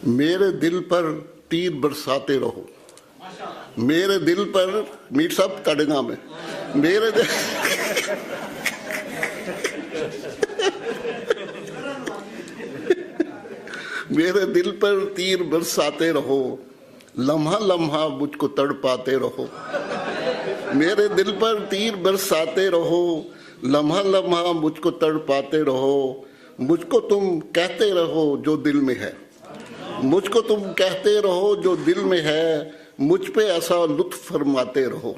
मेरे दिल पर तीर बरसाते रहो, मेरे दिल पर, मीर साहब तड़गा में, मेरे दिल मेरे दिल पर तीर बरसाते रहो, लम्हा लम्हा मुझको तड़पाते रहो। मेरे दिल पर तीर बरसाते रहो, लम्हा लम्हा मुझको तड़पाते रहो। मुझको तुम कहते रहो जो दिल में है, मुझको तुम कहते रहो जो दिल में है। मुझ पे ऐसा लुत्फ फरमाते रहो,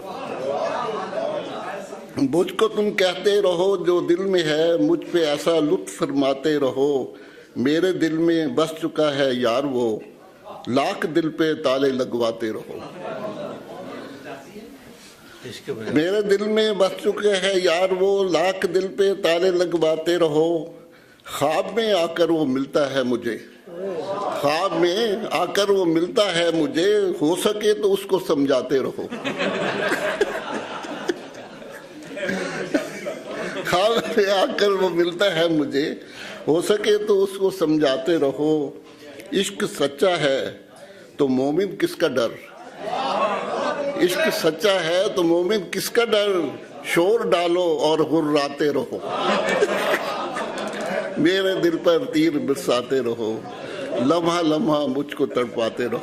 मुझको तुम कहते रहो जो दिल में है। मुझ पे ऐसा लुत्फ फरमाते रहो। मेरे दिल में बस चुका है यार वो, लाख दिल पे ताले लगवाते रहो। मेरे दिल में बस चुके हैं यार वो, लाख दिल पे ताले लगवाते रहो। ख्वाब में आकर वो मिलता है मुझे, ख्वाब में आकर वो मिलता है मुझे। हो सके तो उसको समझाते रहो, ख्वाब में आकर वो मिलता है मुझे। हो सके तो उसको समझाते रहो। इश्क सच्चा है तो मोमिन किसका डर, इश्क सच्चा है तो मोमिन किसका डर। शोर डालो और हुर्राते रहो, मेरे दिल पर तीर बरसाते रहो, लम्हा लम्हा मुझको तड़पाते रहो।